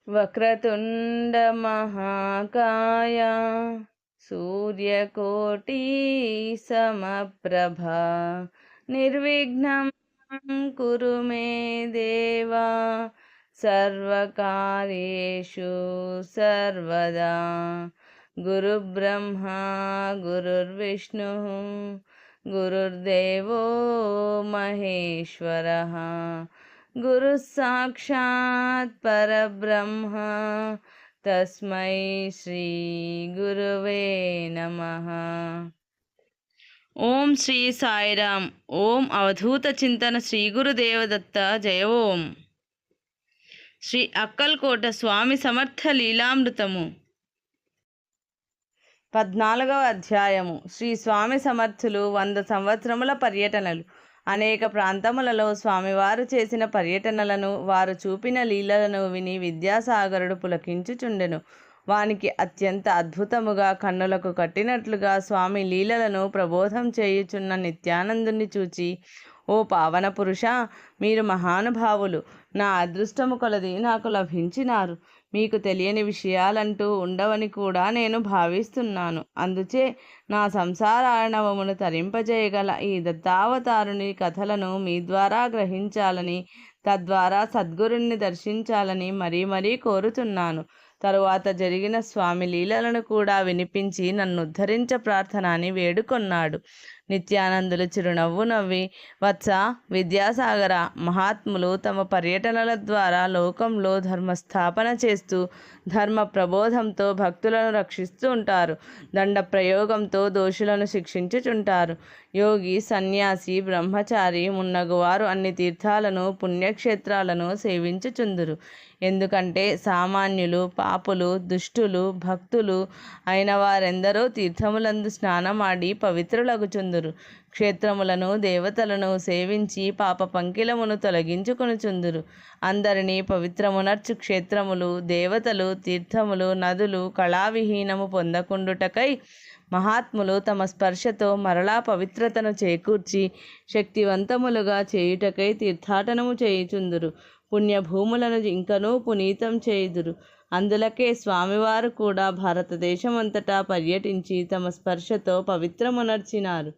వక్రతుండ మహాకాయ సూర్యకోటి సమప్రభ నిర్విఘ్నం కురు మే దేవా సర్వకార్యేషు సర్వదా. గురుబ్రహ్మ గురుర్విష్ణు గురుర్దేవో మహేశ్వరః గురు సాక్షాత్ పరబ్రహ్మ తస్మై శ్రీ గురువే నమః. ఓం శ్రీ సాయిరామ్. ఓం అవధూత చింతన శ్రీ గురుదేవదత్త జయ. ఓం శ్రీ అక్కల్కోట స్వామి సమర్థ లీలామృతము 14వ అధ్యాయము. శ్రీ స్వామి సమర్థులు 100 సంవత్సరముల పర్యటనలు. అనేక ప్రాంతములలో స్వామివారు చేసిన పర్యటనలను, వారు చూపిన లీలలను విని విద్యాసాగరుడు పులకించుచుండెను. వానికి అత్యంత అద్భుతముగా కన్నులకు కట్టినట్లుగా స్వామి లీలలను ప్రబోధం చేయుచున్న నిత్యానందుని చూచి, ఓ పావన పురుష, మీరు మహానుభావులు, నా అదృష్టము కొలది నాకు లభించినారు. మీకు తెలియని విషయాలంటూ ఉండవని కూడా నేను భావిస్తున్నాను. అందుచే నా సంసారార్ణవమును తరింపజేయగల ఈ దత్తావతారుని కథలను మీ ద్వారా గ్రహించాలని, తద్వారా సద్గురుణ్ణి దర్శించాలని మరీ మరీ కోరుతున్నాను. తరువాత జరిగిన స్వామి లీలలను కూడా వినిపించి నన్ను ఉద్ధరించ ప్రార్థన అని వేడుకొన్నాడు. నిత్యానందులు చిరునవ్వు నవ్వి, వత్స విద్యాసాగర, మహాత్ములు తమ పర్యటనల ద్వారా లోకంలో ధర్మస్థాపన చేస్తూ ధర్మ ప్రబోధంతో భక్తులను రక్షిస్తూ ఉంటారు. దండ ప్రయోగంతో దోషులను శిక్షించుచుంటారు. యోగి, సన్యాసి, బ్రహ్మచారి మున్నగువారు అన్ని తీర్థాలను, పుణ్యక్షేత్రాలను సేవించుచుందురు. ఎందుకంటే సామాన్యులు, పాపులు, దుష్టులు, భక్తులు అయిన వారెందరో తీర్థములందు స్నానమాడి పవిత్రులగుచుందురు. క్షేత్రములను, దేవతలను సేవించి పాప పంకిలమును తొలగించుకొనుచుందురు. అందరినీ పవిత్రమునర్చు క్షేత్రములు, దేవతలు, తీర్థములు, నదులు కళావిహీనము పొందకుండుటకై మహాత్ములు తమ స్పర్శతో మరలా పవిత్రతను చేకూర్చి శక్తివంతములుగా చేయుటకై తీర్థాటనము చేయుచుందురు. పుణ్యభూములను ఇంకనూ పునీతం చేయుదురు. అందులకే స్వామివారు కూడా భారతదేశమంతటా పర్యటించి తమ స్పర్శతో పవిత్రమునర్చినారు.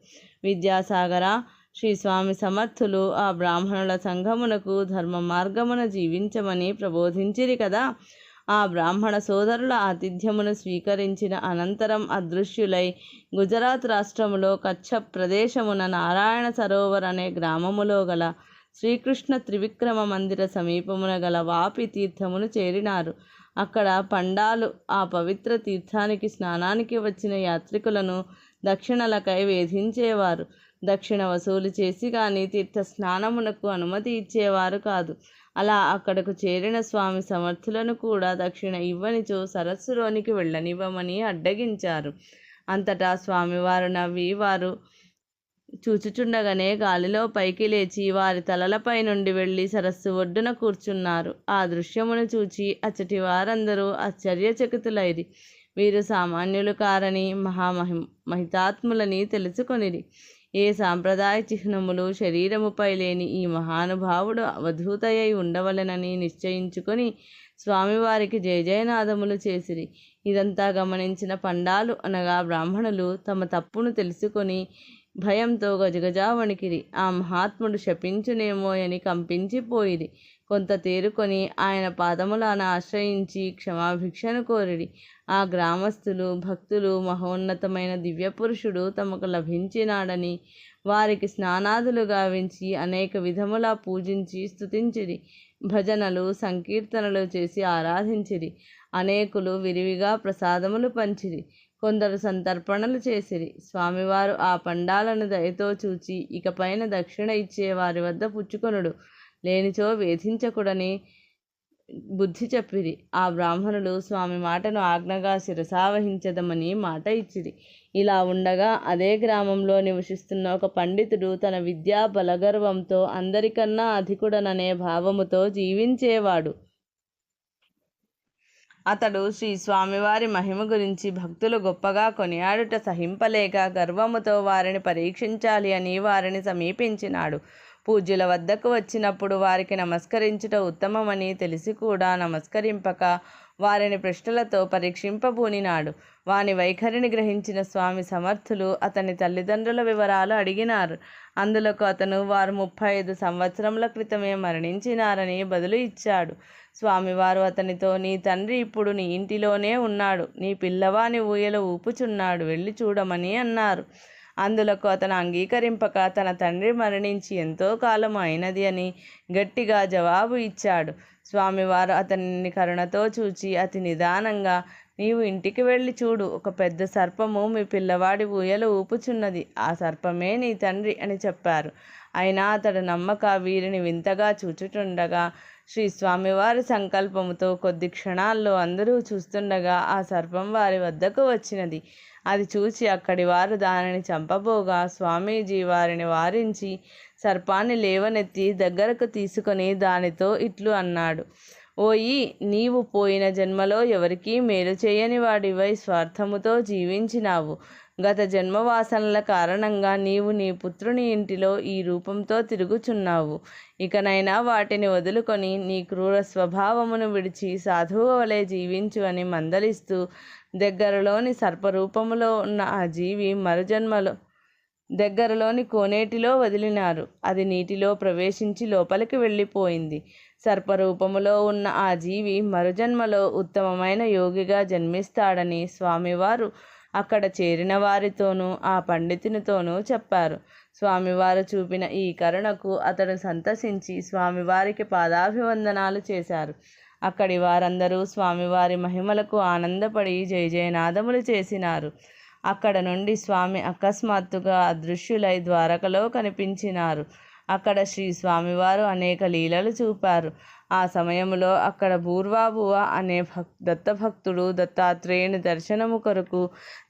విద్యాసాగర, శ్రీ స్వామి సమర్థులు ఆ బ్రాహ్మణుల సంఘమునకు ధర్మ మార్గమున జీవించమని ప్రబోధించిరి కదా. ఆ బ్రాహ్మణ సోదరుల ఆతిథ్యమును స్వీకరించిన అనంతరం అదృశ్యులై గుజరాత్ రాష్ట్రములో కచ్చ ప్రదేశమున నారాయణ సరోవర్ అనే గ్రామములో గల శ్రీకృష్ణ త్రివిక్రమ మందిర సమీపమున గల వాపి తీర్థమును చేరినారు. అక్కడ పండాలు ఆ పవిత్ర తీర్థానికి స్నానానికి వచ్చిన యాత్రికులను దక్షిణలకై వేధించేవారు. దక్షిణ వసూలు చేసి కానీ తీర్థ స్నానమునకు అనుమతి ఇచ్చేవారు కాదు. అలా అక్కడకు చేరిన స్వామి సమర్థులను కూడా దక్షిణ ఇవ్వనిచో సరస్సులోనికి వెళ్ళనివ్వమని అడ్డగించారు. అంతటా స్వామివారు నవ్వి వారు చూచుచుండగానే గాలిలో పైకి లేచి వారి తలలపై నుండి వెళ్ళి సరస్సు ఒడ్డున కూర్చున్నారు. ఆ దృశ్యమును చూచి అచ్చటి వారందరూ ఆశ్చర్యచకితులైరి. వీరు సామాన్యులు కారని, మహితాత్ములని తెలుసుకొనిరి. ఏ సాంప్రదాయ చిహ్నములు శరీరముపై లేని ఈ మహానుభావుడు అవధూతయ్యై ఉండవలెనని నిశ్చయించుకొని స్వామివారికి జయజయనాదములు చేసిరి. ఇదంతా గమనించిన పండాలు అనగా బ్రాహ్మణులు తమ తప్పును తెలుసుకొని భయంతో గజగజా వణికిరి. ఆ మహాత్ముడు శపించునేమోయని కంపించిపోయిరి. కొంత తేరుకొని ఆయన పాదములను ఆశ్రయించి క్షమాభిక్షను కోరిరి. ఆ గ్రామస్తులు, భక్తులు మహోన్నతమైన దివ్యపురుషుడు తమకు లభించినాడని వారికి స్నానాదులు గావించి అనేక విధములా పూజించి స్తుతించిరి. భజనలు, సంకీర్తనలు చేసి ఆరాధించిరి. అనేకులు విరివిగా ప్రసాదములు పంచిరి. కొందరు సంతర్పణలు చేసిరి. స్వామివారు ఆ పండాలను దయతో చూచి, ఇకపైన దక్షిణ ఇచ్చే వారి వద్ద పుచ్చుకొనుడు, లేనిచో వేధించకుడని బుద్ధి చెప్పిరి. ఆ బ్రాహ్మణులు స్వామి మాటను ఆజ్ఞగా శిరసావహించదమని మాట ఇచ్చిరి. ఇలా ఉండగా అదే గ్రామంలో నివసిస్తున్న ఒక పండితుడు తన విద్యా బలగర్వంతో అందరికన్నా అధికుడననే భావముతో జీవించేవాడు. అతడు శ్రీ స్వామివారి మహిమ గురించి భక్తులు గొప్పగా కొనియాడుట సహింపలేక గర్వముతో వారిని పరీక్షించాలి అని వారిని సమీపించినాడు. పూజ్యుల వద్దకు వచ్చినప్పుడు వారికి నమస్కరించుట ఉత్తమమని తెలిసి కూడా నమస్కరింపక వారిని ప్రశ్నలతో పరీక్షింపబూనినాడు. వాని వైఖరిని గ్రహించిన స్వామి సమర్థులు అతని తల్లిదండ్రుల వివరాలు అడిగినారు. అందులకు అతను వారు 35 సంవత్సరముల క్రితమే మరణించినారని బదులు ఇచ్చాడు. స్వామివారు అతనితో, నీ తండ్రి ఇప్పుడు నీ ఇంటిలోనే ఉన్నాడు, నీ పిల్లవాని ఊయల ఊపుచున్నాడు, వెళ్ళి చూడమని అన్నారు. అందులకు అతను అంగీకరింపక తన తండ్రి మరణించి ఎంతో కాలం అయినది అని గట్టిగా జవాబు ఇచ్చాడు. స్వామివారు అతనిని కరుణతో చూచి అతి నిదానంగా, నీవు ఇంటికి వెళ్ళి చూడు, ఒక పెద్ద సర్పము మీ పిల్లవాడి ఊయల ఊపుచున్నది, ఆ సర్పమే నీ తండ్రి అని చెప్పారు. అయినా అతడు నమ్మక వీరిని వింతగా చూచుచుండగా శ్రీ స్వామివారి సంకల్పముతో కొద్ది క్షణాల్లో అందరూ చూస్తుండగా ఆ సర్పం వారి వద్దకు వచ్చినది. అది చూచి అక్కడి వారు దానిని చంపబోగా స్వామీజీ వారిని వారించి సర్పాన్ని లేవనెత్తి దగ్గరకు తీసుకొని దానితో ఇట్లు అన్నాడు, ఓయి, నీవు పోయిన జన్మలో ఎవరికీ మేలు చేయని వాడివై స్వార్థముతో జీవించినావు. గత జన్మ వాసనల కారణంగా నీవు నీ పుత్రుని ఇంటిలో ఈ రూపంతో తిరుగుచున్నావు. ఇకనైనా వాటిని వదులుకొని నీ క్రూర స్వభావమును విడిచి సాధువు వలె జీవించు అని మందలిస్తూ దగ్గరలోని సర్పరూపములో ఉన్న ఆ జీవి మరుజన్మలో దగ్గరలోని కోనేటిలో వదిలినారు. అది నీటిలో ప్రవేశించి లోపలికి వెళ్ళిపోయింది. సర్పరూపములో ఉన్న ఆ జీవి మరుజన్మలో ఉత్తమమైన యోగిగా జన్మిస్తాడని స్వామివారు అక్కడ చేరిన వారితోనూ ఆ పండితునితోనూ చెప్పారు. స్వామివారు చూపిన ఈ కరుణకు అతడు సంతసించి స్వామివారికి పాదాభివందనాలు చేశారు. అక్కడి వారందరూ స్వామివారి మహిమలకు ఆనందపడి జయ జయనాదములు చేసినారు. అక్కడ నుండి స్వామి అకస్మాత్తుగా అదృశ్యులై ద్వారకలో కనిపించినారు. అక్కడ శ్రీ స్వామివారు అనేక లీలలు చూపారు. ఆ సమయంలో అక్కడ బూర్వాబువ అనే దత్తభక్తుడు దత్తాత్రేయుని దర్శనము కొరకు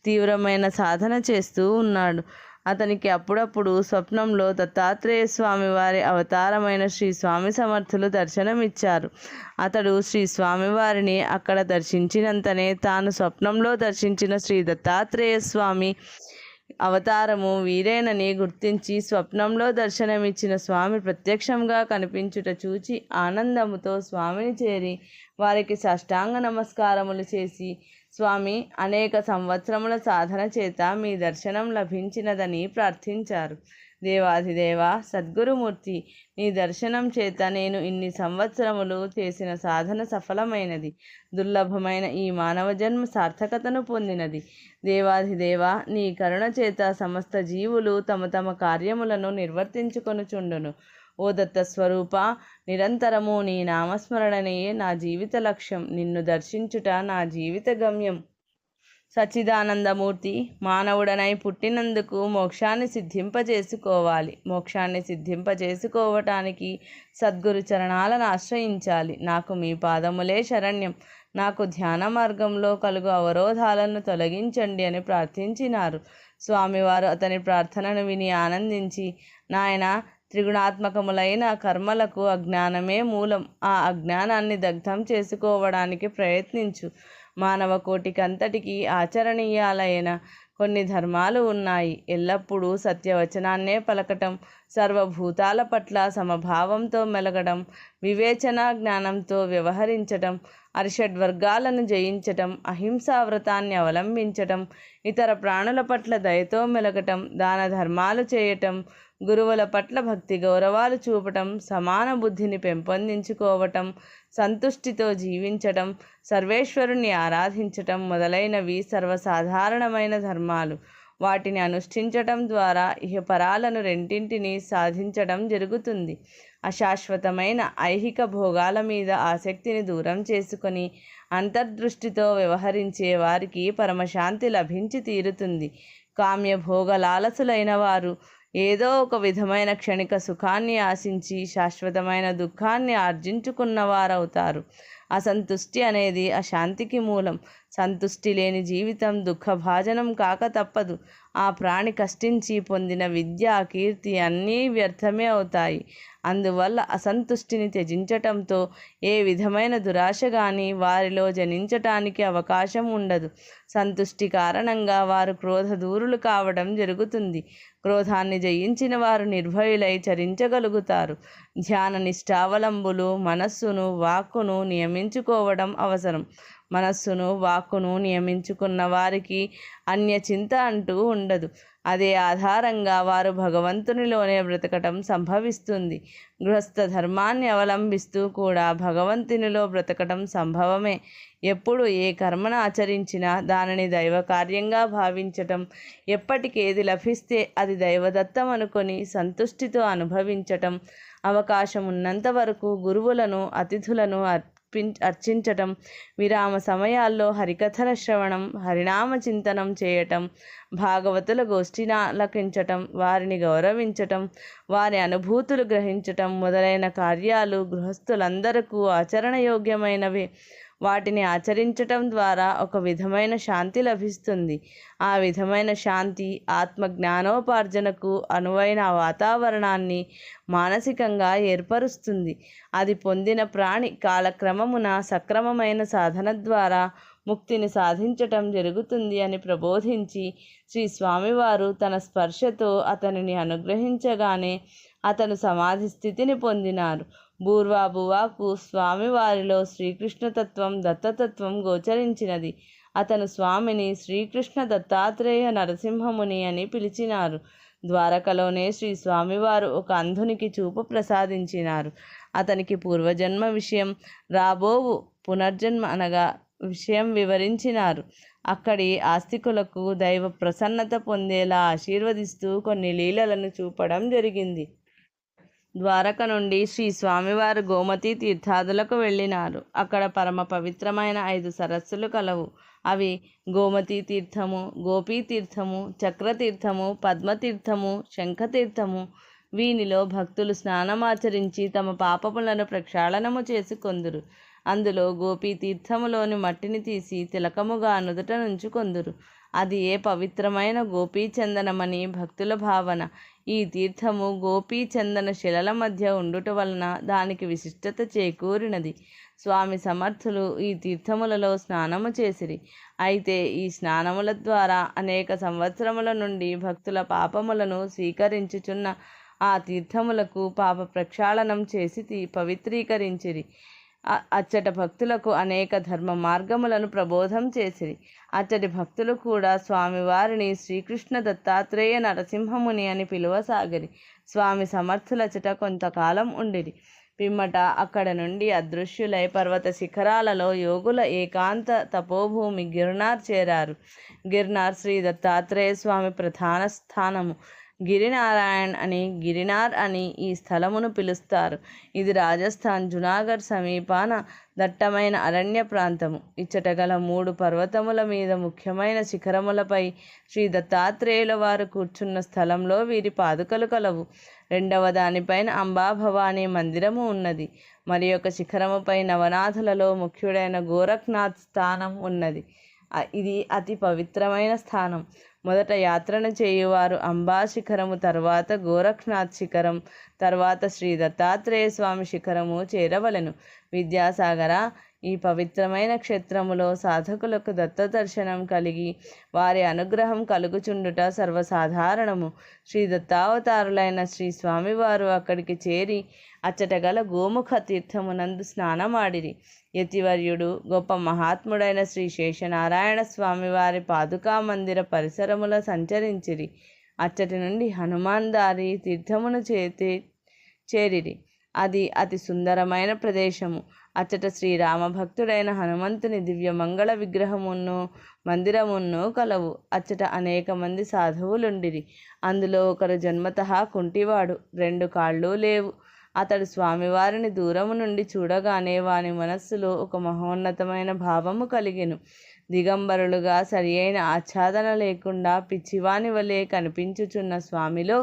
తీవ్రమైన సాధన చేస్తూ ఉన్నాడు. అతనికి అప్పుడప్పుడు స్వప్నంలో దత్తాత్రేయ స్వామి వారి అవతారమైన శ్రీ స్వామి సమర్థులు దర్శనమిచ్చారు. అతడు శ్రీ స్వామివారిని అక్కడ దర్శించినంతనే తాను స్వప్నంలో దర్శించిన శ్రీ దత్తాత్రేయ స్వామి అవతారము వీరేనని గుర్తించి స్వప్నంలో దర్శనమిచ్చిన స్వామి ప్రత్యక్షంగా కనిపించుట చూచి ఆనందముతో స్వామిని చేరి వారికి సాష్టాంగ నమస్కారములు చేసి, స్వామి, అనేక సంవత్సరముల సాధన చేత మీ దర్శనం లభించినదని ప్రార్థించారు. దేవాధిదేవ సద్గురుమూర్తి, నీ దర్శనం చేత నేను ఇన్ని సంవత్సరములు చేసిన సాధన సఫలమైనది. దుర్లభమైన ఈ మానవ జన్మ సార్థకతను పొందినది. దేవాధిదేవ, నీ కరుణ చేత సమస్త జీవులు తమ తమ కార్యములను నిర్వర్తించుకొనుచుండును. ఓ దత్తస్వరూప, నిరంతరము నీ నామస్మరణయే నా జీవిత లక్ష్యం. నిన్ను దర్శించుట నా జీవిత గమ్యం. సచ్చిదానందమూర్తి, మానవుడనై పుట్టినందుకు మోక్షాన్ని సిద్ధింపజేసుకోవాలి. మోక్షాన్ని సిద్ధింపజేసుకోవటానికి సద్గురు చరణాలను ఆశ్రయించాలి. నాకు మీ పాదములే శరణ్యం. నాకు ధ్యాన మార్గంలో కలుగు అవరోధాలను తొలగించండి అని ప్రార్థించినారు. స్వామివారు అతని ప్రార్థనను విని ఆనందించి, నాయన, త్రిగుణాత్మకములైన కర్మలకు అజ్ఞానమే మూలం. ఆ అజ్ఞానాన్ని దగ్ధం చేసుకోవడానికి ప్రయత్నించు. మానవ కోటికంతటికి ఆచరణీయాలైన కొన్ని ధర్మాలు ఉన్నాయి. ఎల్లప్పుడూ సత్యవచనాన్నే పలకటం, సర్వభూతాల పట్ల సమభావంతో మెలగడం, వివేచన జ్ఞానంతో వ్యవహరించటం, అరిషడ్వర్గాలను జయించటం, అహింసా వ్రతాన్ని అవలంబించటం, ఇతర ప్రాణుల పట్ల దయతో మెలగటం, దాన ధర్మాలు చేయటం, గురువుల పట్ల భక్తి గౌరవాలు చూపటం, సమాన బుద్ధిని పెంపొందించుకోవటం, సంతుష్టితో జీవించటం, సర్వేశ్వరుణ్ణి ఆరాధించటం మొదలైనవి సర్వసాధారణమైన ధర్మాలు. వాటిని అనుష్ఠించటం ద్వారా ఇహపరాలను రెండింటినీ సాధించడం జరుగుతుంది. అశాశ్వతమైన ఐహిక భోగాల మీద ఆసక్తిని దూరం చేసుకొని అంతర్దృష్టితో వ్యవహరించే వారికి పరమశాంతి లభించి తీరుతుంది. కామ్య భోగ లాలసులైన వారు ఏదో ఒక విధమైన క్షణిక సుఖాన్ని ఆశించి శాశ్వతమైన దుఃఖాన్ని ఆర్జించుకున్నవారవుతారు. అసంతుష్టి అనేది అశాంతికి మూలం. సంతుష్టి లేని జీవితం దుఃఖభాజనం కాక తప్పదు. ఆ ప్రాణి కష్టించి పొందిన విద్య, కీర్తి అన్నీ వ్యర్థమే అవుతాయి. అందువల్ల అసంతుష్టిని త్యజించటంతో ఏ విధమైన దురాశ కానీ వారిలో జనించటానికి అవకాశం ఉండదు. సంతుష్టి కారణంగా వారు క్రోధదూరులు కావడం జరుగుతుంది. క్రోధాన్ని జయించిన వారు నిర్భయులై చరించగలుగుతారు. ధ్యాన నిష్ఠావలంబులు మనస్సును, వాక్కును నియమించుకోవడం అవసరం. మనస్సును, వాక్కును నియమించుకున్న వారికి అన్య చింత అంటూ ఉండదు. అదే ఆధారంగా వారు భగవంతునిలోనే బ్రతకటం సంభవిస్తుంది. గృహస్థ ధర్మాన్ని అవలంబిస్తూ కూడా భగవంతునిలో బ్రతకటం సంభవమే. ఎప్పుడు ఏ కర్మను ఆచరించినా దానిని దైవ కార్యంగా భావించటం, ఎప్పటికేది లభిస్తే అది దైవదత్తం అనుకొని సంతుష్టితో అనుభవించటం, అవకాశం ఉన్నంత వరకు గురువులను, అతిథులను అర్చించటం, విరామ సమయాల్లో హరికథల శ్రవణం, హరినామ చింతనం చేయటం, భాగవతుల గోష్ఠిని ఆలకించటం, వారిని గౌరవించటం, వారి అనుభూతులు గ్రహించటం మొదలైన కార్యాలు గృహస్థులందరకు ఆచరణయోగ్యమైనవే. వాటిని ఆచరించటం ద్వారా ఒక విధమైన శాంతి లభిస్తుంది. ఆ విధమైన శాంతి ఆత్మజ్ఞానోపార్జనకు అనువైన వాతావరణాన్ని మానసికంగా ఏర్పరుస్తుంది. అది పొందిన ప్రాణి కాలక్రమమున సక్రమమైన సాధన ద్వారా ముక్తిని సాధించటం జరుగుతుంది అని ప్రబోధించి శ్రీ స్వామివారు తన స్పర్శతో అతనిని అనుగ్రహించగానే అతను సమాధి స్థితిని పొందినారు. బూర్వాబువాకు స్వామివారిలో శ్రీకృష్ణతత్వం, దత్తతత్వం గోచరించినది. అతను స్వామిని శ్రీకృష్ణ దత్తాత్రేయ నరసింహముని అని పిలిచినారు. ద్వారకలోనే శ్రీ స్వామివారు ఒక అంధునికి చూపు ప్రసాదించినారు. అతనికి పూర్వజన్మ విషయం, రాబోవు పునర్జన్మ అనగా విషయం వివరించినారు. అక్కడి ఆస్తికులకు దైవ ప్రసన్నత పొందేలా ఆశీర్వదిస్తూ కొన్ని లీలలను చూపడం జరిగింది. ద్వారక నుండి శ్రీ స్వామివారు గోమతీ తీర్థాదులకు వెళ్ళినారు. అక్కడ పరమ పవిత్రమైన 5 సరస్సులు కలవు. అవి గోమతీ తీర్థము, గోపీతీర్థము, చక్రతీర్థము, పద్మతీర్థము, శంఖతీర్థము. వీనిలో భక్తులు స్నానమాచరించి తమ పాపములను ప్రక్షాళనము చేసుకొందురు. అందులో గోపీతీర్థములోని మట్టిని తీసి తిలకముగా నుదుట నుంచుకొందురు. అది ఏ పవిత్రమైన గోపీచందనమని భక్తుల భావన. ఈ తీర్థము గోపీచందన శిలల మధ్య ఉండుట వలన దానికి విశిష్టత చేకూరినది. స్వామి సమర్థులు ఈ తీర్థములలో స్నానము చేసిరి. అయితే ఈ స్నానముల ద్వారా అనేక సంవత్సరముల నుండి భక్తుల పాపములను స్వీకరించుచున్న ఆ తీర్థములకు పాప ప్రక్షాళనం చేసి పవిత్రీకరించిరి. అచ్చట భక్తులకు అనేక ధర్మ మార్గములను ప్రబోధం చేసిరి. అచ్చటి భక్తులు కూడా స్వామివారిని శ్రీకృష్ణ దత్తాత్రేయ నరసింహముని అని పిలువసాగిరి. స్వామి సమర్థులచట కొంతకాలం ఉండిరి. పిమ్మట అక్కడ నుండి అదృశ్యులై పర్వత శిఖరాలలో యోగుల ఏకాంత తపోభూమి గిర్నార్ చేరారు. గిర్నార్ శ్రీ దత్తాత్రేయ స్వామి ప్రధాన స్థానము. గిరినారాయణ్ అని, గిరినార్ అని ఈ స్థలమును పిలుస్తారు. ఇది రాజస్థాన్ జునాగఢ్ సమీపాన దట్టమైన అరణ్య ప్రాంతము. ఇచ్చట గల 3 పర్వతముల మీద ముఖ్యమైన శిఖరములపై శ్రీ దత్తాత్రేయుల వారు కూర్చున్న స్థలంలో వీరి పాదుకలు కలవు. 2వ దానిపైన అంబాభవానీ మందిరము ఉన్నది. మరి ఒక శిఖరముపై నవనాథులలో ముఖ్యుడైన గోరఖ్నాథ్ స్థానం ఉన్నది. ఇది అతి పవిత్రమైన స్థానం. మొదట యాత్రను చేయువారు అంబా శిఖరము, తర్వాత గోరఖ్నాథ్ శిఖరం, తర్వాత శ్రీ దత్తాత్రేయ స్వామి శిఖరము చేరవలెను. విద్యాసాగర, ఈ పవిత్రమైన క్షేత్రములో సాధకులకు దత్త దర్శనం కలిగి వారి అనుగ్రహం కలుగుచుండుట సర్వసాధారణము. శ్రీ దత్తావతారులైన శ్రీ స్వామివారు అక్కడికి చేరి అచ్చట గల గోముఖ తీర్థమునందు స్నానమాడిరి. యతివర్యుడు గొప్ప మహాత్ముడైన శ్రీ శేషనారాయణ స్వామివారి పాదుకా మందిర పరిసరముల సంచరించిరి. అచ్చటి నుండి హనుమాన్ దారి తీర్థమును చేరిరి. అది అతి సుందరమైన ప్రదేశము. అచ్చట శ్రీరామభక్తుడైన హనుమంతుని దివ్య మంగళ విగ్రహమును మందిరమును కలవు. అచ్చట అనేక మంది సాధువులుండిరి. అందులో ఒకరు జన్మతః కుంటివాడు, 2 కాళ్ళు లేవు. అతడు స్వామివారిని దూరము నుండి చూడగానే వాని మనస్సులో ఒక మహోన్నతమైన భావము కలిగెను. దిగంబరులుగా సరి అయిన ఆచ్ఛాదన లేకుండా పిచ్చివాని వలె కనిపించుచున్న స్వామిలో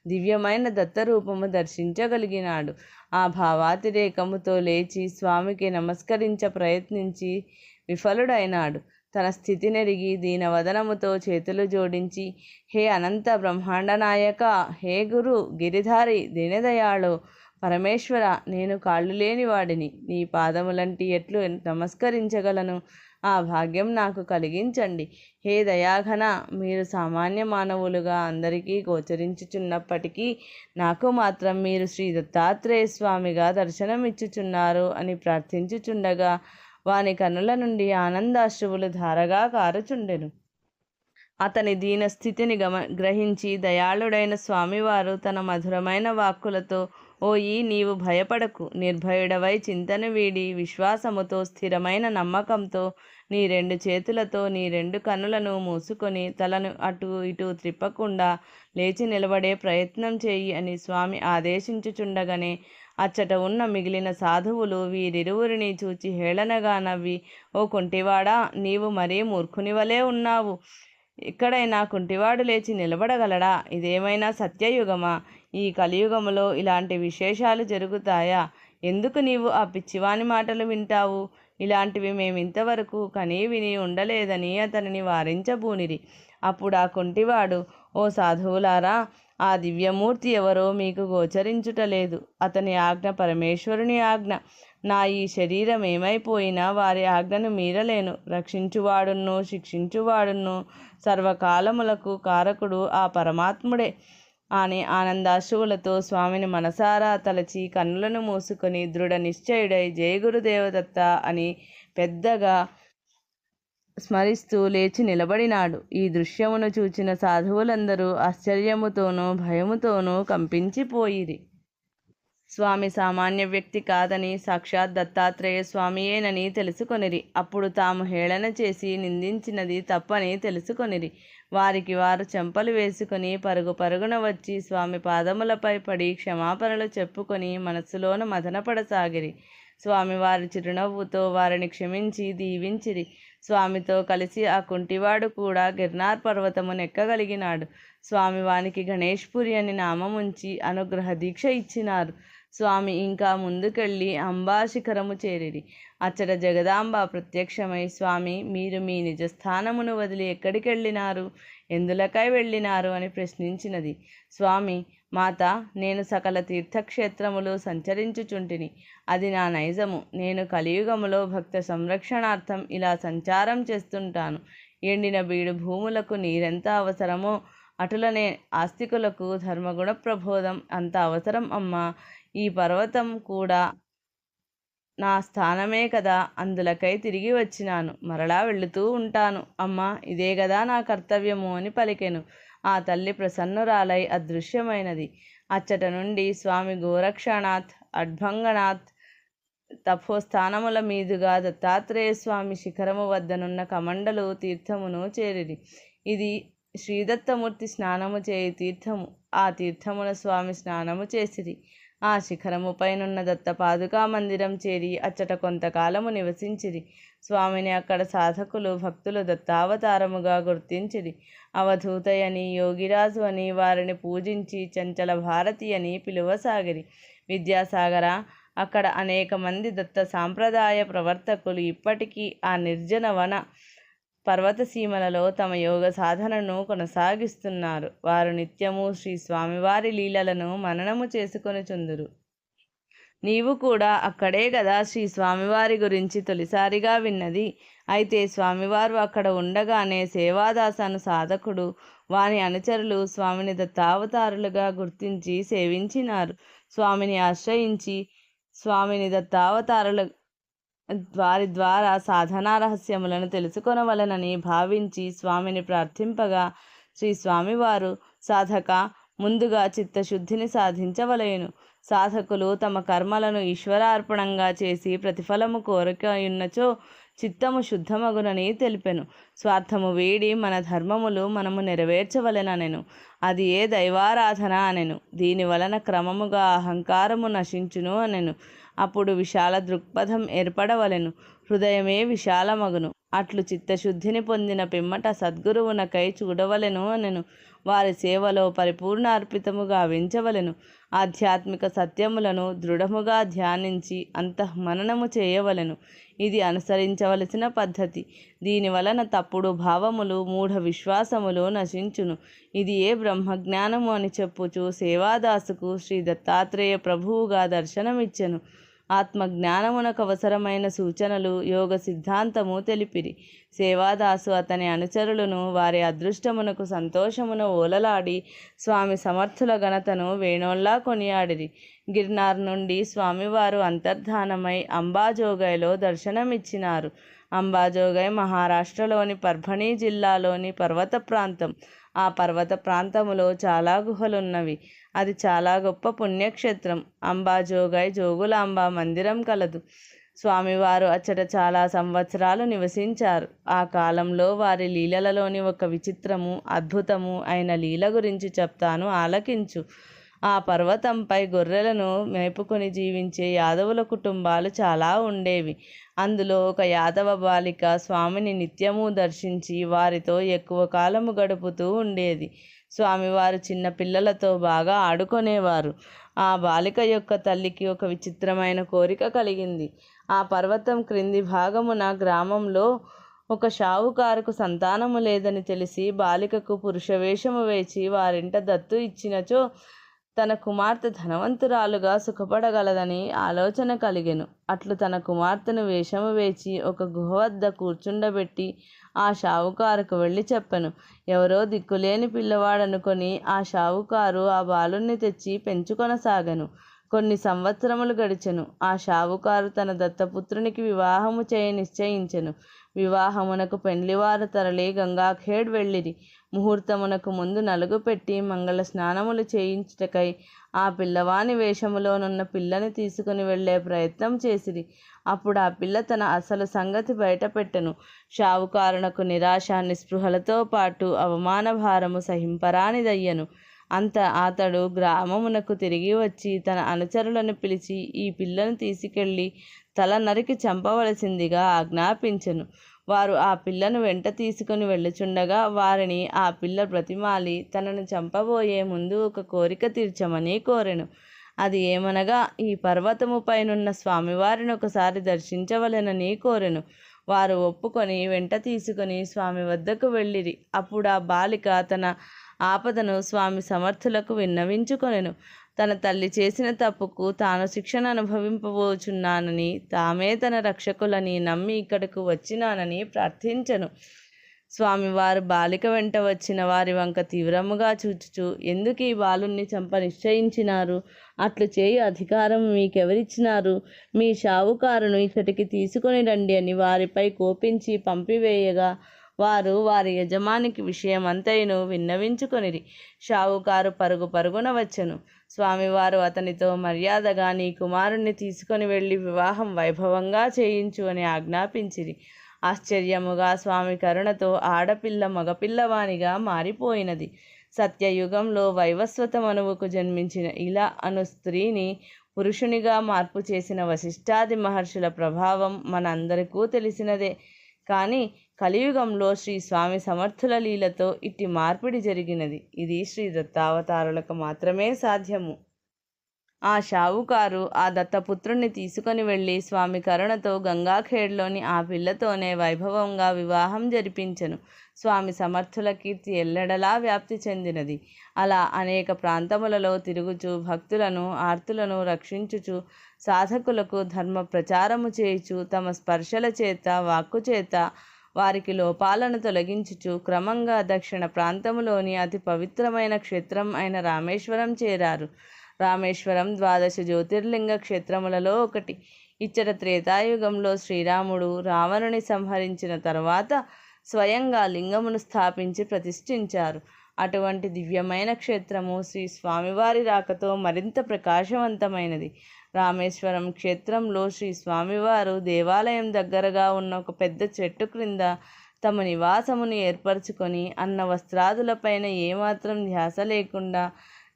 దివ్యమైన దత్తరూపము దర్శించగలిగినాడు. ఆ భావాతిరేకముతో లేచి స్వామికి నమస్కరించ ప్రయత్నించి విఫలుడైనాడు. తన స్థితినెరిగి దీనవదనముతో చేతులు జోడించి, హే అనంత బ్రహ్మాండ నాయక, హే గురు గిరిధారి దీనదయాళు పరమేశ్వర, నేను కాళ్ళు లేని వాడిని, నీ పాదములంటి ఎట్లు నమస్కరించగలను? ఆ భాగ్యం నాకు కలిగించండి. హే దయాఘన, మీరు సామాన్య మానవులుగా అందరికీ గోచరించుచున్నప్పటికీ నాకు మాత్రం మీరు శ్రీ దత్తాత్రేయ స్వామిగా దర్శనమిచ్చుచున్నారు అని ప్రార్థించుచుండగా వాని కన్నుల నుండి ఆనందాశ్రువులు ధారగా కారుచుండెను. అతని దీనస్థితిని గ్రహించి దయాళుడైన స్వామివారు తన మధురమైన వాక్కులతో, ఓయి నీవు భయపడకు, నిర్భయుడవై చింతను వీడి విశ్వాసముతో స్థిరమైన నమ్మకంతో నీ 2 చేతులతో నీ 2 కన్నులను మూసుకొని తలను అటు ఇటు త్రిప్పకుండా లేచి నిలబడే ప్రయత్నం చేయి అని స్వామి ఆదేశించుచుండగానే అచ్చట ఉన్న మిగిలిన సాధువులు వీరిరువురిని చూచి హేళనగా నవ్వి, ఓ కుంటివాడా, నీవు మరీ మూర్ఖునివలే ఉన్నావు. ఎక్కడైనా కుంటివాడు లేచి నిలబడగలడా? ఇదేమైనా సత్యయుగమా? ఈ కలియుగములో ఇలాంటి విశేషాలు జరుగుతాయా? ఎందుకు నీవు ఆ పిచ్చివాని మాటలు వింటావు? ఇలాంటివి మేమింతవరకు కనీ విని ఉండలేదని అతనిని వారించబూనిరి. అప్పుడు ఆ కుంటివాడు, ఓ సాధువులారా, ఆ దివ్యమూర్తి ఎవరో మీకు గోచరించుటలేదు. అతని ఆజ్ఞ పరమేశ్వరుని ఆజ్ఞ. నా ఈ శరీరం ఏమైపోయినా వారి ఆజ్ఞను మీరలేను. రక్షించువాడును శిక్షించువాడును సర్వకాలములకు కారకుడు ఆ పరమాత్ముడే అని ఆనందాశ్రువులతో స్వామిని మనసారా తలచి కన్నులను మూసుకొని దృఢ నిశ్చయుడై జయ గురుదేవదత్త అని పెద్దగా స్మరిస్తూ లేచి నిలబడినాడు. ఈ దృశ్యమును చూచిన సాధువులందరూ ఆశ్చర్యముతోనూ భయముతోనూ కంపించిపోయిరి. స్వామి సామాన్య వ్యక్తి కాదని సాక్షాత్ దత్తాత్రేయ స్వామియేనని తెలుసుకొనిరి. అప్పుడు తాము హేళన చేసి నిందించినది తప్పని తెలుసుకొనిరి. వారికి వారు చెంపలు వేసుకొని పరుగు పరుగున వచ్చి స్వామి పాదములపై పడి క్షమాపణలు చెప్పుకొని మనస్సులోన మదనపడసాగిరి. స్వామివారి చిరునవ్వుతో వారిని క్షమించి దీవించిరి. స్వామితో కలిసి ఆ కుంటివాడు కూడా గిర్నార్ పర్వతమును ఎక్కగలిగినాడు. స్వామివానికి గణేష్పురి అని నామముంచి అనుగ్రహ దీక్ష ఇచ్చినారు. స్వామి ఇంకా ముందుకెళ్ళి అంబా శిఖరము చేరిరి. అచ్చట జగదాంబ ప్రత్యక్షమై, స్వామి, మీరు మీ నిజస్థానమును వదిలి ఎక్కడికి వెళ్ళినారు? ఎందులకై వెళ్ళినారు అని ప్రశ్నించినది. స్వామి, మాత, నేను సకల తీర్థక్షేత్రములు సంచరించుచుంటిని. అది నా నైజము. నేను కలియుగములో భక్త సంరక్షణార్థం ఇలా సంచారం చేస్తుంటాను. ఎండిన బీడు భూములకు నీరెంత అవసరమో అటులనే ఆస్తికులకు ధర్మగుణ ప్రబోధం అంత అవసరం అమ్మా. ఈ పర్వతం కూడా నా స్థానమే కదా, అందులకై తిరిగి వచ్చినాను. మరలా వెళుతూ ఉంటాను అమ్మా, ఇదే కదా నా కర్తవ్యము అని పలికెను. ఆ తల్లి ప్రసన్నురాలై అదృశ్యమైనది. అచ్చట నుండి స్వామి గోరక్షనాథ్, అడ్భంగనాథ్ తపోస్థానముల మీదుగా దత్తాత్రేయ స్వామి శిఖరము వద్దనున్న కమండలు తీర్థమును చేరిరి. ఇది శ్రీదత్తమూర్తి స్నానము చేయి తీర్థము. ఆ తీర్థమున స్వామి స్నానము చేసిరి. ఆ శిఖరము పైనున్న దత్త పాదుకా మందిరం చేరి అచ్చట కొంతకాలము నివసించిరి. స్వామిని అక్కడ సాధకులు భక్తులు దత్తావతారముగా గుర్తించిరి. అవధూతయని, యోగిరాజు అని వారిని పూజించి చంచల భారతి అని పిలువసాగిరి. విద్యాసాగర, అక్కడ అనేక మంది దత్త సాంప్రదాయ ప్రవర్తకులు ఇప్పటికీ ఆ నిర్జన వన పర్వతసీమలలో తమ యోగ సాధనను కొనసాగిస్తున్నారు. వారు నిత్యము శ్రీ స్వామివారి లీలలను మననము చేసుకొనుచుందురు. నీవు కూడా అక్కడే కదా శ్రీ స్వామివారి గురించి తొలిసారిగా విన్నది. అయితే స్వామివారు అక్కడ ఉండగానే సేవాదాసను సాధకుడు, వాని అనుచరులు స్వామిని దత్తావతారులుగా గుర్తించి సేవించినారు. స్వామిని ఆశ్రయించి స్వామిని దత్తావతారుల వారి ద్వారా సాధనా రహస్యములను తెలుసుకొనవలనని భావించి స్వామిని ప్రార్థింపగా శ్రీ స్వామివారు, సాధక, ముందుగా చిత్తశుద్ధిని సాధించవలెను. సాధకులు తమ కర్మలను ఈశ్వరార్పణంగా చేసి ప్రతిఫలము కోరికయున్నచో చిత్తము శుద్ధమగునని తెలిపెను. స్వార్థము వీడి మన ధర్మములు మనము నెరవేర్చవలెననెను. అది ఏ దైవారాధన అనెను. దీని వలన క్రమముగా అహంకారము నశించును అనెను. అప్పుడు విశాల దృక్పథం ఏర్పడవలెను. హృదయమే విశాలమగును. అట్లు చిత్తశుద్ధిని పొందిన పిమ్మట సద్గురువునకై చూడవలెను అనెను. వారి సేవలో పరిపూర్ణ అర్పితము గావించవలెను. ఆధ్యాత్మిక సత్యములను దృఢముగా ధ్యానించి అంతఃమననము చేయవలెను. ఇది అనుసరించవలసిన పద్ధతి. దీనివలన తప్పుడు భావములు, మూఢ విశ్వాసములు నశించును. ఇది ఏ బ్రహ్మజ్ఞానము అని చెప్పుచు సేవాదాసుకు శ్రీ దత్తాత్రేయ ప్రభువుగా దర్శనమిచ్చెను. ఆత్మజ్ఞానమునకు అవసరమైన సూచనలు, యోగ సిద్ధాంతము తెలిపిరి. సేవాదాసు అతని అనుచరులను వారి అదృష్టమునకు సంతోషమున ఓలలాడి స్వామి సమర్థుల ఘనతను వేణోల్లా కొనియాడిరి. గిర్నార్ నుండి స్వామివారు అంతర్ధానమై అంబాజోగైలో దర్శనమిచ్చినారు. అంబాజోగై మహారాష్ట్రలోని పర్భణీ జిల్లాలోని పర్వత ప్రాంతం. ఆ పర్వత ప్రాంతములో చాలా గుహలున్నవి. అది చాలా గొప్ప పుణ్యక్షేత్రం. అంబాజోగై జోగులాంబ మందిరం కలదు. స్వామివారు అచ్చట చాలా సంవత్సరాలు నివసించారు. ఆ కాలంలో వారి లీలలలోని ఒక విచిత్రము, అద్భుతము అయిన లీల గురించి చెప్తాను, ఆలకించు. ఆ పర్వతంపై గొర్రెలను మేపుకొని జీవించే యాదవుల కుటుంబాలు చాలా ఉండేవి. అందులో ఒక యాదవ బాలిక స్వామిని నిత్యము దర్శించి వారితో ఎక్కువ కాలము గడుపుతూ ఉండేది. స్వామివారు చిన్న పిల్లలతో బాగా ఆడుకునేవారు. ఆ బాలిక యొక్క తల్లికి ఒక విచిత్రమైన కోరిక కలిగింది. ఆ పర్వతం క్రింది భాగమున గ్రామంలో ఒక షావుకారుకు సంతానము లేదని తెలిసి బాలికకు పురుషవేషము వేచి వారింట దత్తు ఇచ్చినచో తన కుమార్తె ధనవంతురాలుగా సుఖపడగలదని ఆలోచన కలిగెను. అట్లు తన కుమార్తెను వేషము వేచి ఒక గుహ వద్ద కూర్చుండబెట్టి ఆ షావుకారుకు వెళ్ళి చెప్పెను. ఎవరో దిక్కులేని పిల్లవాడనుకొని ఆ షావుకారు ఆ బాలుణ్ణి తెచ్చి పెంచుకొనసాగెను. కొన్ని సంవత్సరములు గడిచెను. ఆ షావుకారు తన దత్తపుత్రునికి వివాహము చేయ నిశ్చయించెను. వివాహమునకు పెండ్లివారు తరలి గంగాఖేడ్ వెళ్ళిరి. ముహూర్తమునకు ముందు నలుగు పెట్టి మంగళ స్నానములు చేయించుటకై ఆ పిల్లవాని వేషములోనున్న పిల్లని తీసుకుని వెళ్ళే ప్రయత్నం చేసిరి. అప్పుడు ఆ పిల్ల తన అసలు సంగతి బయటపెట్టెను. షావుకారునకు నిరాశ, నిస్పృహలతో పాటు అవమాన భారము సహింపరానిదయ్యను. అతడు గ్రామమునకు తిరిగి వచ్చి తన అనుచరులను పిలిచి ఈ పిల్లను తీసుకెళ్ళి తల నరికి చంపవలసిందిగా ఆజ్ఞాపించెను. వారు ఆ పిల్లను వెంట తీసుకుని వెళ్ళుచుండగా వారిని ఆ పిల్ల బ్రతిమాలి తనను చంపబోయే ముందు ఒక కోరిక తీర్చమని కోరెను. అది ఏమనగా ఈ పర్వతము పైనున్న స్వామివారిని ఒకసారి దర్శించవలెనని కోరెను. వారు ఒప్పుకొని వెంట తీసుకుని స్వామి వద్దకు వెళ్ళిరి. అప్పుడు ఆ బాలిక తన ఆపదను స్వామి సమర్థులకు విన్నవించుకొనెను. తన తల్లి చేసిన తప్పుకు తాను శిక్షను అనుభవింపబోచున్నానని, తామే తన రక్షకులని నమ్మి ఇక్కడకు వచ్చినానని ప్రార్థించెను. స్వామివారు బాలిక వెంట వచ్చిన వారి వంక తీవ్రముగా చూచుచూ, ఎందుకు ఈ బాలుణ్ణి చంప నిశ్చయించినారు? అట్లు చేయి అధికారం మీకెవరిచ్చినారు? మీ షావుకారును ఇక్కడికి తీసుకొని రండి అని వారిపై కోపించి పంపివేయగా వారు వారి యజమానికి విషయమంతైను విన్నవించుకొనిరి. షావుకారు పరుగు పరుగున వచ్చెను. స్వామివారు అతనితో మర్యాదగా నీ కుమారుణ్ణి తీసుకొని వెళ్ళి వివాహం వైభవంగా చేయించు అని ఆజ్ఞాపించిరి. ఆశ్చర్యముగా స్వామి కరుణతో ఆడపిల్ల మగపిల్లవానిగా మారిపోయినది. సత్యయుగంలో వైవస్వత మనువుకు జన్మించిన ఇలా అను స్త్రీని పురుషునిగా మార్పు చేసిన వశిష్ఠాది మహర్షుల ప్రభావం మనందరికీ తెలిసినదే. కానీ కలియుగంలో శ్రీ స్వామి సమర్థుల లీలతో ఇట్టి మార్పిడి జరిగినది. ఇది శ్రీ దత్తావతారులకు మాత్రమే సాధ్యము. ఆ షావుకారు ఆ దత్తపుత్రుణ్ణి తీసుకొని వెళ్ళి స్వామి కరుణతో గంగాఖేడ్లోని ఆ పిల్లతోనే వైభవంగా వివాహం జరిపించెను. స్వామి సమర్థుల కీర్తి ఎల్లెడలా వ్యాప్తి చెందినది. అలా అనేక ప్రాంతములలో తిరుగుచు భక్తులను, ఆర్తులను రక్షించుచు, సాధకులకు ధర్మ ప్రచారము చేయుచు, తమ స్పర్శల చేత, వాక్కు చేత వారికి లోపాలను తొలగించుచు క్రమంగా దక్షిణ ప్రాంతములోని అతి పవిత్రమైన క్షేత్రం అయిన రామేశ్వరం చేరారు. రామేశ్వరం 12 జ్యోతిర్లింగ క్షేత్రములలో ఒకటి. ఇచ్చట త్రేతాయుగంలో శ్రీరాముడు రావణుని సంహరించిన తర్వాత స్వయంగా లింగమును స్థాపించి ప్రతిష్ఠించారు. అటువంటి దివ్యమైన క్షేత్రము శ్రీ స్వామివారి రాకతో మరింత ప్రకాశవంతమైనది. రామేశ్వరం క్షేత్రంలో శ్రీ స్వామివారు దేవాలయం దగ్గరగా ఉన్న ఒక పెద్ద చెట్టు క్రింద తమ నివాసమును ఏర్పరచుకొని అన్న వస్త్రాదులపైన ఏమాత్రం ధ్యాస లేకుండా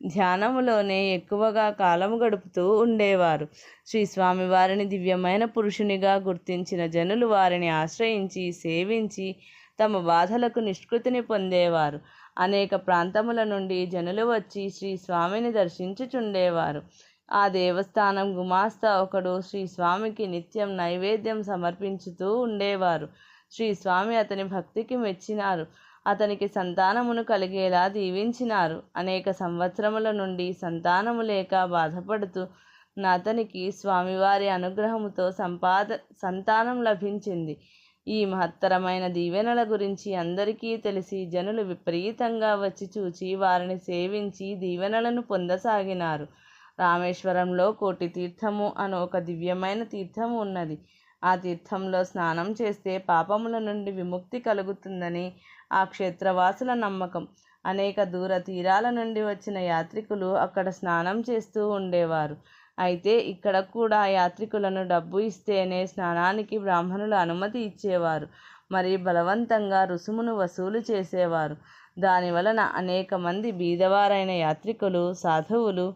ధ్యానములోనే ఎక్కువగా కాలము గడుపుతూ ఉండేవారు. శ్రీ స్వామివారిని దివ్యమైన పురుషునిగా గుర్తించిన జనులు వారిని ఆశ్రయించి సేవించి తమ బాధలకు నిష్కృతిని పొందేవారు. అనేక ప్రాంతముల నుండి జనులు వచ్చి శ్రీ స్వామిని దర్శించుచుండేవారు. ఆ దేవస్థానం గుమాస్తా ఒకడు శ్రీ స్వామికి నిత్యం నైవేద్యం సమర్పించుతూ ఉండేవారు. శ్రీ స్వామి అతని భక్తికి మెచ్చినారు. అతనికి సంతానమును కలిగేలా దీవించినారు. అనేక సంవత్సరముల నుండి సంతానము లేక బాధపడుతూ అతనికి స్వామివారి అనుగ్రహముతో సంతానం లభించింది. ఈ మహత్తరమైన దీవెనల గురించి అందరికీ తెలిసి జనులు విపరీతంగా వచ్చి చూచి వారిని సేవించి దీవెనలను పొందసాగినారు. రామేశ్వరంలో కోటి తీర్థము అను ఒక దివ్యమైన తీర్థము ఉన్నది. ఆ తీర్థంలో స్నానం చేస్తే పాపముల నుండి విముక్తి కలుగుతుందని ఆ క్షేత్రవాసుల నమ్మకం. అనేక దూర తీరాల నుండి వచ్చిన యాత్రికులు అక్కడ స్నానం చేస్తూ ఉండేవారు. అయితే ఇక్కడ కూడా యాత్రికులను డబ్బు ఇస్తేనే స్నానానికి బ్రాహ్మణులు అనుమతి ఇచ్చేవారు. మరి బలవంతంగా రుసుమును వసూలు చేసేవారు. దానివలన అనేక మంది బీదవారైన యాత్రికులు, సాధువులు,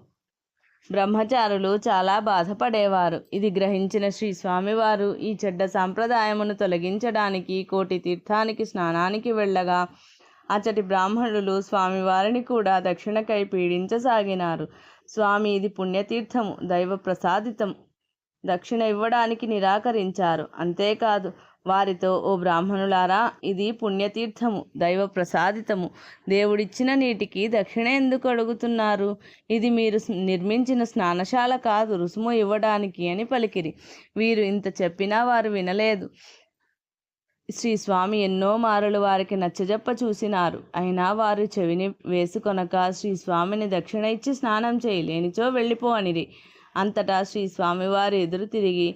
బ్రహ్మచారులు చాలా బాధపడేవారు. ఇది గ్రహించిన శ్రీ స్వామివారు ఈ చెడ్డ సాంప్రదాయమును తొలగించడానికి కోటి తీర్థానికి స్నానానికి వెళ్ళగా అచ్చటి బ్రాహ్మణులు స్వామివారిని కూడా దక్షిణకై పీడించసాగినారు. స్వామి, ఇది పుణ్యతీర్థము, దైవ ప్రసాదితం, దక్షిణ ఇవ్వడానికి నిరాకరించారు. అంతేకాదు వారితో, ఓ బ్రాహ్మణులారా, ఇది పుణ్యతీర్థము, దైవ ప్రసాదితము, దేవుడిచ్చిన నీటికి దక్షిణ ఎందుకు అడుగుతున్నారు? ఇది మీరు నిర్మించిన స్నానశాల కాదు రుసుము ఇవ్వడానికి అని పలికిరి. వీరు ఇంత చెప్పినా వారు వినలేదు. శ్రీ స్వామి ఎన్నో మారులు వారికి నచ్చజెప్ప చూసినారు. అయినా వారు చెవిని వేసుకొనక శ్రీ స్వామిని దక్షిణ ఇచ్చి స్నానం చేయలేనిచో వెళ్ళిపో అనిరి. అంతటా శ్రీ స్వామివారు ఎదురు తిరిగి,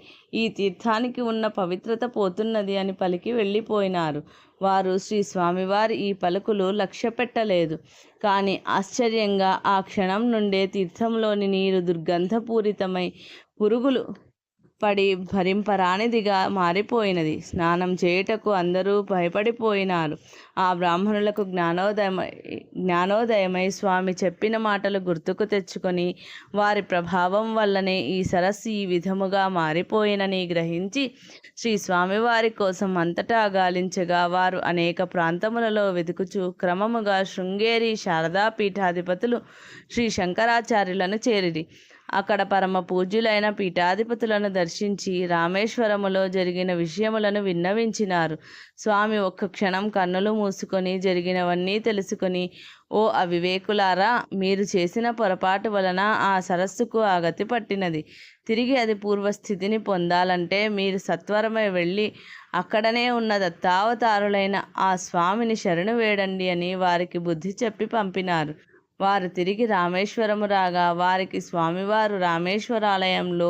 ఈ తీర్థానికి ఉన్న పవిత్రత పోతున్నది అని పలికి వెళ్ళిపోయినారు. వారు శ్రీ స్వామివారి ఈ పలుకులు లక్ష్య పెట్టలేదు. కానీ ఆశ్చర్యంగా ఆ క్షణం నుండే తీర్థంలోని నీరు దుర్గంధపూరితమై పురుగులు పడి భరింపరానిదిగా మారిపోయినది. స్నానం చేయుటకు అందరూ భయపడిపోయినారు. ఆ బ్రాహ్మణులకు జ్ఞానోదయమై స్వామి చెప్పిన మాటలు గుర్తుకు తెచ్చుకొని వారి ప్రభావం వల్లనే ఈ సరస్సు ఈ విధముగా మారిపోయినని గ్రహించి శ్రీ స్వామివారి కోసం అంతటా గాలించగా వారు అనేక ప్రాంతములలో వెతుకుచూ క్రమముగా శృంగేరి శారదా పీఠాధిపతులు శ్రీ శంకరాచార్యులను చేరిరి. అక్కడ పరమ పూజ్యులైన పీఠాధిపతులను దర్శించి రామేశ్వరములో జరిగిన విషయములను విన్నవించినారు. స్వామి ఒక్క క్షణం కన్నులు మూసుకొని జరిగినవన్నీ తెలుసుకొని, ఓ అవివేకులారా, మీరు చేసిన పొరపాటు వలన ఆ సరస్సుకు ఆ గతి పట్టినది. తిరిగి అది పూర్వస్థితిని పొందాలంటే మీరు సత్వరమై వెళ్ళి అక్కడనే ఉన్న దత్తావతారులైన ఆ స్వామిని శరణు వేడండి అని వారికి బుద్ధి చెప్పి పంపినారు. వారు తిరిగి రామేశ్వరము రాగా వారికి స్వామివారు రామేశ్వరాలయంలో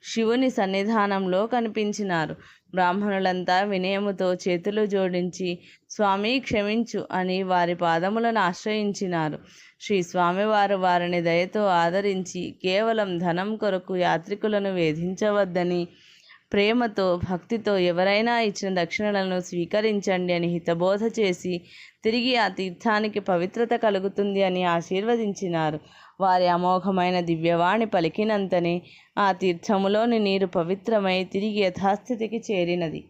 శివుని సన్నిధానంలో కనిపించినారు. బ్రాహ్మణులంతా వినయముతో చేతులు జోడించి, స్వామి క్షమించు అని వారి పాదములను ఆశ్రయించినారు. శ్రీ స్వామివారు వారిని దయతో ఆదరించి, కేవలం ధనం కొరకు యాత్రికులను వేధించవద్దని, ప్రేమతో భక్తితో ఎవరైనా ఇచ్చిన దక్షిణలను స్వీకరించండి అని హితబోధ చేసి తిరిగి ఆ తీర్థానికి పవిత్రత కలుగుతుంది అని ఆశీర్వదించినారు. వారి అమోఘమైన దివ్యవాణి పలికినంతనే ఆ తీర్థములోని నీరు పవిత్రమై తిరిగి యథాస్థితికి చేరినది.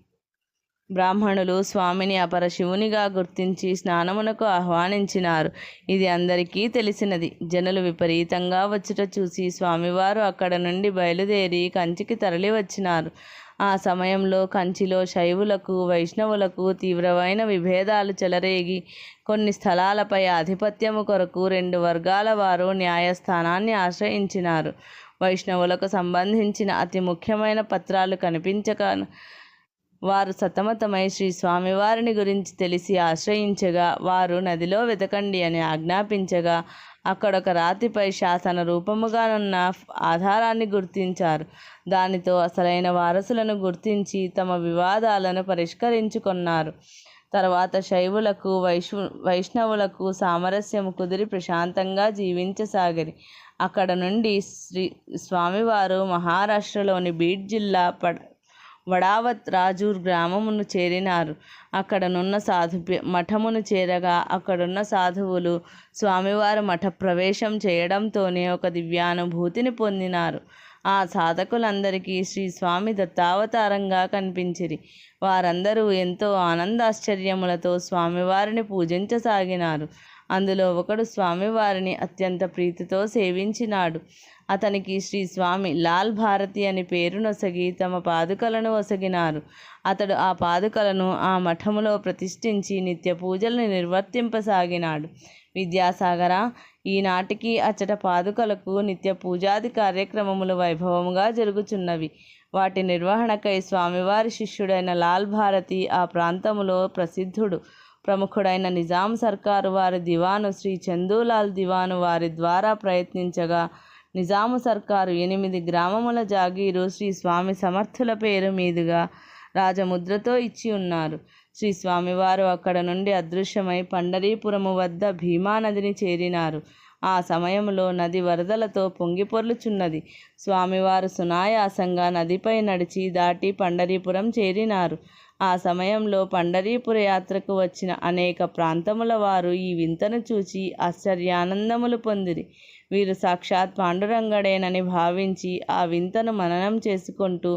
బ్రాహ్మణులు స్వామిని అపర శివునిగా గుర్తించి స్నానమునకు ఆహ్వానించినారు. ఇది అందరికీ తెలిసినది. జనులు విపరీతంగా వచ్చుట చూసి స్వామివారు అక్కడ నుండి బయలుదేరి కంచికి తరలి వచ్చినారు. ఆ సమయంలో కంచిలో శైవులకు, వైష్ణవులకు తీవ్రమైన విభేదాలు చెలరేగి కొన్ని స్థలాలపై ఆధిపత్యము కొరకు 2 వర్గాల వారు న్యాయస్థానాన్ని ఆశ్రయించినారు. వైష్ణవులకు సంబంధించిన అతి ముఖ్యమైన పత్రాలు కనిపించక వారు సతమతమై శ్రీ స్వామివారిని గురించి తెలిసి ఆశ్రయించగా వారు నదిలో వెతకండి అని ఆజ్ఞాపించగా అక్కడొక రాతిపై శాసన రూపముగానున్న ఆధారాన్ని గుర్తించారు. దానితో అసలైన వారసులను గుర్తించి తమ వివాదాలను పరిష్కరించుకున్నారు. తర్వాత శైవులకు, వైష్ణవులకు సామరస్యము కుదిరి ప్రశాంతంగా జీవించసాగిరి. అక్కడ నుండి స్వామివారు మహారాష్ట్రలోని బీడ్ జిల్లా వడావత్ రాజూర్ గ్రామమును చేరినారు. అక్కడనున్న మఠమును చేరగా అక్కడున్న సాధువులు స్వామివారు మఠ ప్రవేశం చేయడంతోనే ఒక దివ్యానుభూతిని పొందినారు. ఆ సాధకులందరికీ శ్రీ స్వామి దత్తావతారంగా కనిపించిరి. వారందరూ ఎంతో ఆనందాశ్చర్యములతో స్వామివారిని పూజించసాగినారు. అందులో ఒకడు స్వామివారిని అత్యంత ప్రీతితో సేవించినాడు. అతనికి శ్రీ స్వామి లాల్ భారతి అని పేరు నొసగి తమ పాదుకలను ఒసగినారు. అతడు ఆ పాదుకలను ఆ మఠములో ప్రతిష్ఠించి నిత్య పూజలను నిర్వర్తింపసాగినాడు. విద్యాసాగర, ఈనాటికి అచ్చట పాదుకలకు నిత్య పూజాది కార్యక్రమములు వైభవముగా జరుగుచున్నవి. వాటి నిర్వహణకై స్వామివారి శిష్యుడైన లాల్ భారతి ఆ ప్రాంతములో ప్రముఖుడైన నిజాం సర్కారు వారి దివాను శ్రీ చందూలాల్ దివాను వారి ద్వారా ప్రయత్నించగా నిజాము సర్కారు 8 గ్రామముల జాగీరు శ్రీ స్వామి సమర్థుల పేరు మీదుగా రాజముద్రతో ఇచ్చి ఉన్నారు. శ్రీ స్వామివారు అక్కడ నుండి అదృశ్యమై పండరీపురము వద్ద భీమా నదిని చేరినారు. ఆ సమయంలో నది వరదలతో పొంగిపొర్లుచున్నది. స్వామివారు సునాయాసంగా నదిపై నడిచి దాటి పండరీపురం చేరినారు. ఆ సమయంలో పండరీపుర యాత్రకు వచ్చిన అనేక ప్రాంతముల వారు ఈ వింతను చూచి ఆశ్చర్యానందములు పొందిరి. వీరు సాక్షాత్ పాండురంగడేనని భావించి ఆ వింతను మననం చేసుకుంటూ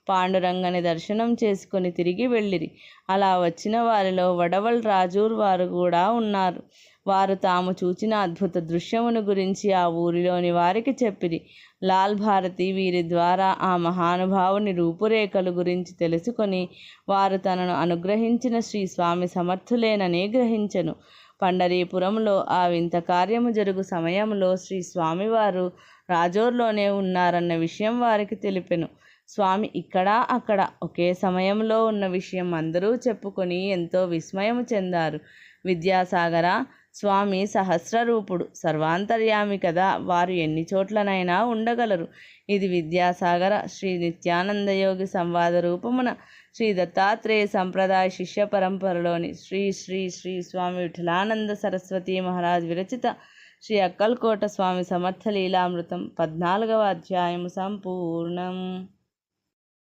పాండురంగని దర్శనం చేసుకుని తిరిగి వెళ్ళిరి. అలా వచ్చిన వారిలో వడవల్ రాజూర్ వారు కూడా ఉన్నారు. వారు తాము చూచిన అద్భుత దృశ్యమును గురించి ఆ ఊరిలోని వారికి చెప్పిరి. లాల్ భారతి వీరి ద్వారా ఆ మహానుభావుని రూపురేఖలు గురించి తెలుసుకొని వారు తనను అనుగ్రహించిన శ్రీ స్వామి సమర్థులేనని గ్రహించెను. పండరీపురంలో ఆ వింత కార్యము జరుగు సమయంలో శ్రీ స్వామివారు రాజోర్లోనే ఉన్నారన్న విషయం వారికి తెలిపెను. స్వామి ఇక్కడ అక్కడ ఒకే సమయంలో ఉన్న విషయం అందరూ చెప్పుకొని ఎంతో విస్మయము చెందారు. విద్యాసాగర, స్వామి సహస్రరూపుడు, సర్వాంతర్యామి కదా, వారు ఎన్ని చోట్లనైనా ఉండగలరు. ఇది విద్యాసాగర శ్రీ నిత్యానందయోగి సంవాద రూపమున శ్రీ దత్తాత్రేయ సంప్రదాయ శిష్య పరంపరలోని శ్రీ శ్రీ శ్రీ స్వామి విఠలానంద సరస్వతీ మహారాజ్ విరచిత శ్రీ అక్కల్కోట స్వామి సమర్థ లీలామృతం 14వ అధ్యాయము సంపూర్ణం.